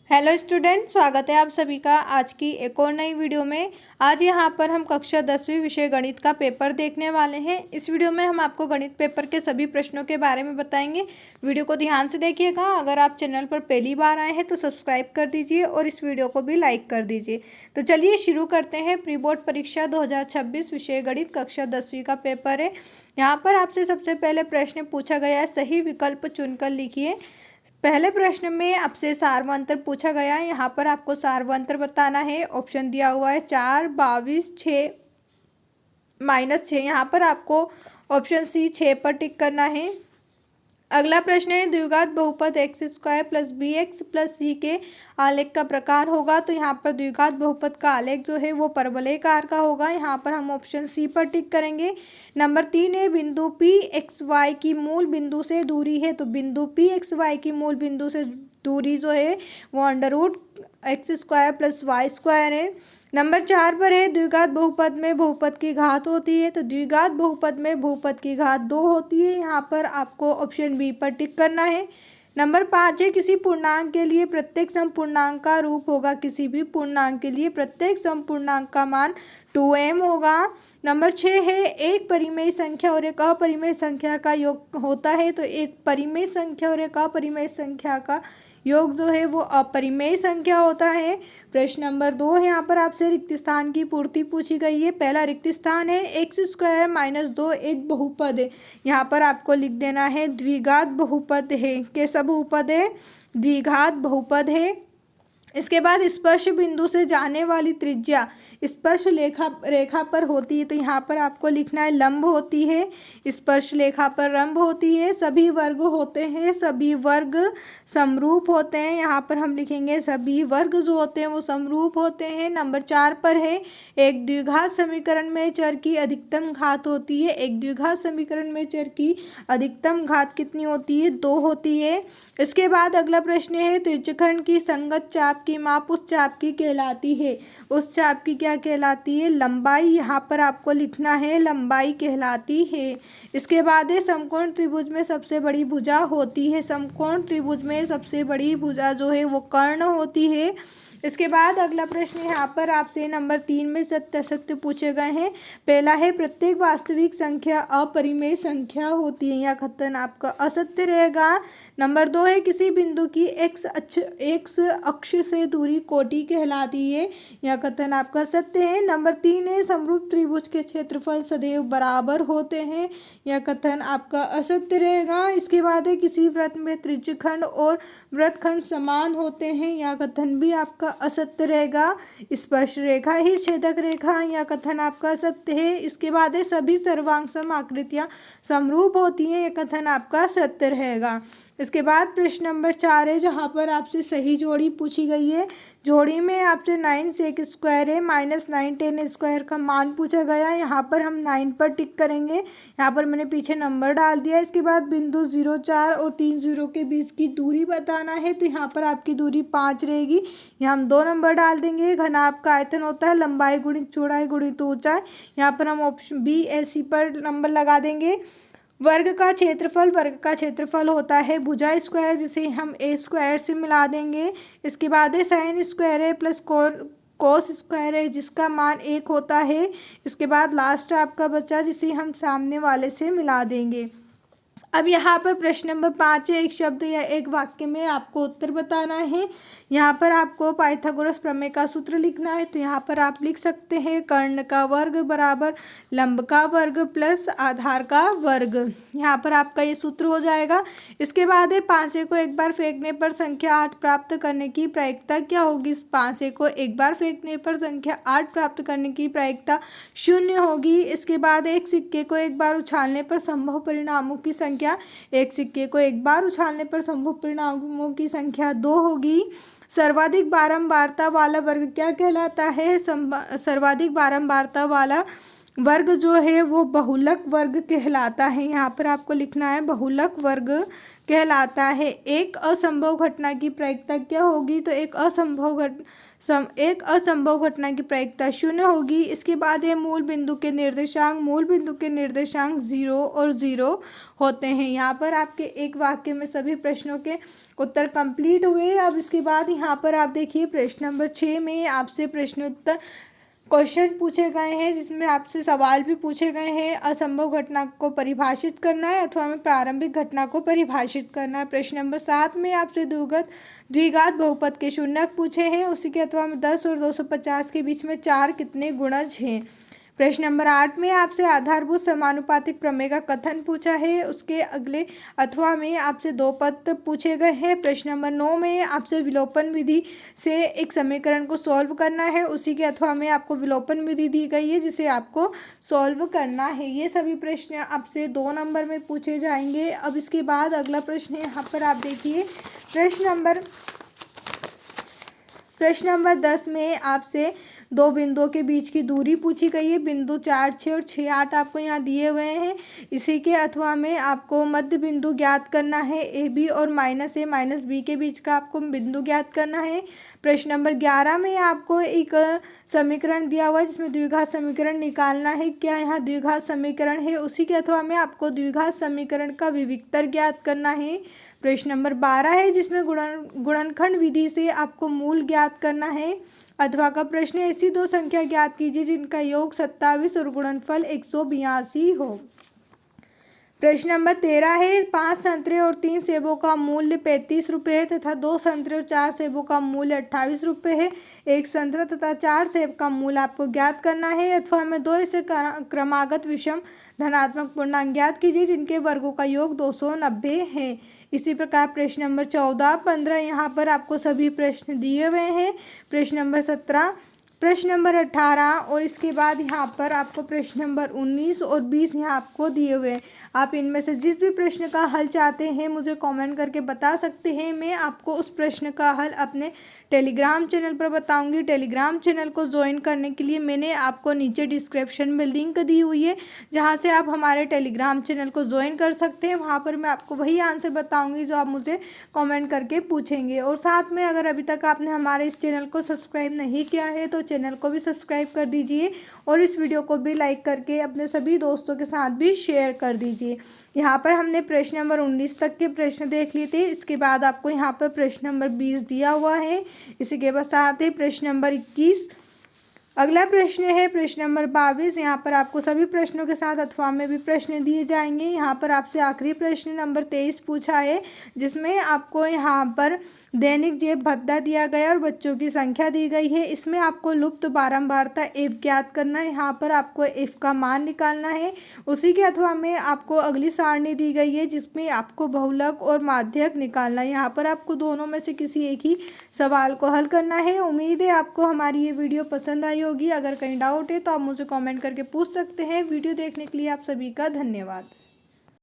Hello student, स्वागत है आप सभी का आज की एक और नई वीडियो में। आज यहाँ पर हम कक्षा 10वीं विषय गणित का पेपर देखने वाले हैं। इस वीडियो में हम आपको गणित पेपर के सभी प्रश्नों के बारे में बताएंगे। वीडियो को ध्यान से देखिएगा। अगर आप चैनल पर पहली बार आए हैं तो सब्सक्राइब कर दीजिए और इस वीडियो को भी लाइक कर दीजिए। तो चलिए शुरू करते हैं। प्री बोर्ड परीक्षा 2026 विषय गणित कक्षा 10वीं का पेपर है। यहाँ पर आपसे सबसे पहले प्रश्न पूछा गया है, सही विकल्प चुनकर लिखिए। पहले प्रश्न में आपसे सार्वंतर पूछा गया है। यहाँ पर आपको सार्वंतर बताना है। ऑप्शन दिया हुआ है 4, 22, 6, -6। यहाँ पर आपको ऑप्शन सी 6 पर टिक करना है। अगला प्रश्न है, द्विघात बहुपद x² + bx + c के आलेख का प्रकार होगा। तो यहाँ पर द्विघात बहुपद का आलेख जो है वो परवलयकार का होगा। यहाँ पर हम ऑप्शन सी पर टिक करेंगे। नंबर 3 है, बिंदु P x y की मूल बिंदु से दूरी है। तो बिंदु P x y की मूल बिंदु से दूरी जो है वो √x² + y² है। नंबर 4 पर है, द्विघात बहुपद में बहुपद की घात होती है। तो द्विघात बहुपद में बहुपद की घात 2 होती है। यहाँ पर आपको ऑप्शन बी पर टिक करना है। नंबर 5 है, किसी पूर्णांक के लिए प्रत्येक समपूर्णांक का रूप होगा। किसी भी पूर्णांक के लिए प्रत्येक समपूर्णांक का मान 2m होगा। नंबर 6 है, एक परिमेय संख्या और एक अपरिमेय संख्या का योग होता है। तो एक परिमेय संख्या और एक अपरिमेय संख्या का योग जो है वो अपरिमेय संख्या होता है। प्रश्न नंबर 2 है, यहाँ पर आपसे रिक्त स्थान की पूर्ति पूछी गई है। पहला रिक्त स्थान है, x² - 2 एक बहुपद है। यहाँ पर आपको लिख देना है द्विघात बहुपद है। कैसा बहुपद है? द्विघात बहुपद है। इसके बाद स्पर्श बिंदु से जाने वाली त्रिज्या स्पर्श रेखा पर होती है। तो यहाँ पर आपको लिखना है लंब होती है। स्पर्श रेखा पर लंब होती है। सभी वर्ग होते हैं, सभी वर्ग समरूप होते हैं। यहाँ पर हम लिखेंगे सभी वर्ग जो होते हैं वो समरूप होते हैं। नंबर 4 पर है, एक द्विघात समीकरण में चर की अधिकतम घात होती है। एक द्विघात समीकरण में चर की अधिकतम घात कितनी होती है? 2 होती है। इसके बाद अगला प्रश्न है, त्रिज्यखंड की संगत चाप की माप उस चाप की कहलाती है। उस चाप की क्या कहलाती है? लंबाई। यहाँ पर आपको लिखना है लंबाई कहलाती है। इसके बाद है, समकोण त्रिभुज में सबसे बड़ी भुजा होती है। समकोण त्रिभुज में सबसे बड़ी भुजा जो है वो कर्ण होती है। इसके बाद अगला प्रश्न यहाँ पर आपसे नंबर 3 में सत्य असत्य पूछे गए हैं। पहला है, प्रत्येक वास्तविक संख्या अपरिमेय संख्या होती है। यह कथन आपका असत्य रहेगा। नंबर 2 है, किसी बिंदु की x अक्ष से दूरी कोटि कहलाती है। यह कथन आपका सत्य है। नंबर 3 है, समरूप त्रिभुज के क्षेत्रफल सदैव बराबर होते हैं। यह कथन आपका असत्य रहेगा। इसके बाद है, किसी वृत्त में त्रिज्यखंड और वृत्तखंड समान होते हैं। यह कथन भी आपका असत्य रहेगा। स्पर्श रेखा ही छेदक रेखा, यह कथन आपका सत्य है। इसके बाद है, सभी सर्वांग सम आकृतियां समरूप होती हैं। यह कथन आपका सत्य रहेगा। इसके बाद प्रश्न नंबर 4 है, जहाँ पर आपसे सही जोड़ी पूछी गई है। जोड़ी में आपसे 9 sec² है -9 tan² का मान पूछा गया है। यहाँ पर हम 9 पर टिक करेंगे। यहाँ पर मैंने पीछे नंबर डाल दिया। इसके बाद बिंदु 0, 4 और 3 0 के बीच की दूरी बताना है। तो यहाँ पर आपकी दूरी 5 रहेगी। यहाँ हम 2 नंबर डाल देंगे। घनाभ का आयतन होता है लंबाई गुणित चौड़ाई गुणित ऊंचाई। यहाँ पर हम ऑप्शन बी AC पर नंबर लगा देंगे। वर्ग का क्षेत्रफल होता है भुजा स्क्वायर, जिसे हम a² से मिला देंगे। इसके बाद है, sin² है प्लस cos² है जिसका मान 1 होता है। इसके बाद लास्ट आपका बचा, जिसे हम सामने वाले से मिला देंगे। अब यहाँ पर प्रश्न नंबर 5 है, एक शब्द या एक वाक्य में आपको उत्तर बताना है। यहाँ पर आपको पाइथागोरस प्रमेय का सूत्र लिखना है। तो यहाँ पर आप लिख सकते हैं, कर्ण का वर्ग बराबर लंब का वर्ग प्लस आधार का वर्ग। यहाँ पर आपका ये सूत्र हो जाएगा। इसके बाद है, पांसे को एक बार फेंकने पर संख्या 8 प्राप्त करने की प्रायिकता क्या होगी? इस पांसे को एक बार फेंकने पर संख्या 8 प्राप्त करने की प्रायिकता 0 होगी। इसके बाद एक सिक्के को एक बार उछालने पर संभव परिणामों की संख्या एक सिक्के को एक बार उछालने पर संभव परिणामों की संख्या 2 होगी। सर्वाधिक बारंबारता वाला वर्ग क्या कहलाता है? सर्वाधिक बारंबारता वाला वर्ग जो है वो बहुलक वर्ग कहलाता है। यहाँ पर आपको लिखना है बहुलक वर्ग कहलाता है। एक असंभव घटना की प्रायिकता क्या होगी? तो एक असंभव घटना की प्रायिकता 0 होगी। इसके बाद है, मूल बिंदु के निर्देशांक 0 और 0 होते हैं। यहाँ पर आपके एक वाक्य में सभी प्रश्नों के उत्तर कंप्लीट हुए। अब इसके बाद यहाँ पर आप देखिए प्रश्न नंबर 6 में आपसे प्रश्नोत्तर क्वेश्चन पूछे गए हैं, जिसमें आपसे सवाल भी पूछे गए हैं। असंभव घटना को परिभाषित करना है अथवा में प्रारंभिक घटना को परिभाषित करना है। प्रश्न नंबर 7 में आपसे द्विघात बहुपद के शून्यक पूछे हैं। उसी के अथवा में 10 और 250 के बीच में 4 कितने गुणज हैं। प्रश्न नंबर 8 में आपसे आधारभूत समानुपातिक प्रमेय का कथन पूछा है। उसके अगले अथवा में आपसे 2 पद पूछे गए हैं। प्रश्न नंबर 9 में आपसे विलोपन विधि से एक समीकरण को सॉल्व करना है। उसी के अथवा में आपको विलोपन विधि दी गई है, जिसे आपको सॉल्व करना है। ये सभी प्रश्न आपसे 2 नंबर में पूछे जाएंगे। अब इसके बाद अगला प्रश्न है, यहाँ पर आप देखिए प्रश्न नंबर 10 में आपसे 2 बिंदुओं के बीच की दूरी पूछी गई है। बिंदु 4, 6 और 6, 8 आपको यहाँ दिए हुए हैं। इसी के अथवा में आपको मध्य बिंदु ज्ञात करना है। AB और -A -B के बीच का आपको बिंदु ज्ञात करना है। प्रश्न नंबर 11 में आपको एक समीकरण दिया हुआ है, जिसमें द्विघात समीकरण निकालना है। क्या यहाँ द्विघात समीकरण है? उसी के अथवा में आपको द्विघात समीकरण का विविक्तर ज्ञात करना है। प्रश्न नंबर 12 है, जिसमें गुणनखंड विधि से आपको मूल ज्ञात करना है। अथवा का प्रश्न, ऐसी 2 संख्या ज्ञात कीजिए जिनका योग 27 और गुणनफल 182 हो। प्रश्न नंबर 13 है, 5 संतरे और 3 सेबों का मूल्य 35 रुपये है तथा 2 संतरे और 4 सेबों का मूल्य 28 रुपये है। 1 संतरा तथा 4 सेब का मूल्य आपको ज्ञात करना है। अथवा में 2 ऐसे क्रमागत विषम धनात्मक पूर्णांक ज्ञात कीजिए जिनके वर्गों का योग 290 है। इसी प्रकार प्रश्न नंबर 14, 15 यहाँ पर आपको सभी प्रश्न दिए हुए हैं। प्रश्न नंबर 17, प्रश्न नंबर 18 और इसके बाद यहाँ पर आपको प्रश्न नंबर 19 और 20 यहाँ आपको दिए हुए हैं। आप इनमें से जिस भी प्रश्न का हल चाहते हैं मुझे कमेंट करके बता सकते हैं। मैं आपको उस प्रश्न का हल अपने टेलीग्राम चैनल पर बताऊंगी। टेलीग्राम चैनल को ज्वाइन करने के लिए मैंने आपको नीचे डिस्क्रिप्शन में लिंक दी हुई है, जहाँ से आप हमारे टेलीग्राम चैनल को ज्वाइन कर सकते हैं। वहाँ पर मैं आपको वही आंसर बताऊंगी जो आप मुझे कमेंट करके पूछेंगे। और साथ में अगर अभी तक आपने हमारे इस चैनल को सब्सक्राइब नहीं किया है तो चैनल को भी सब्सक्राइब कर दीजिए और इस वीडियो को भी लाइक करके अपने सभी दोस्तों के साथ भी शेयर कर दीजिए। यहाँ पर हमने प्रश्न नंबर 19 तक के प्रश्न देख लिए थे। इसके बाद आपको यहाँ पर प्रश्न नंबर 20 दिया हुआ है। इसी के बाद साथ ही प्रश्न नंबर 21। अगला प्रश्न है प्रश्न नंबर 22। यहाँ पर आपको सभी प्रश्नों के साथ अथवा में भी प्रश्न दिए जाएंगे। यहाँ पर आपसे आखिरी प्रश्न नंबर 23 पूछा है, जिसमें आपको यहाँ पर दैनिक जेब भत्ता दिया गया और बच्चों की संख्या दी गई है। इसमें आपको लुप्त बारंबारता f ज्ञात करना है। यहाँ पर आपको f का मान निकालना है। उसी के अथवा में आपको अगली सारणी दी गई है, जिसमें आपको बहुलक और माध्यक निकालना है। यहाँ पर आपको दोनों में से किसी एक ही सवाल को हल करना है। उम्मीद है आपको हमारी ये वीडियो पसंद आई होगी। अगर कहीं डाउट है तो आप मुझे कॉमेंट करके पूछ सकते हैं। वीडियो देखने के लिए आप सभी का धन्यवाद।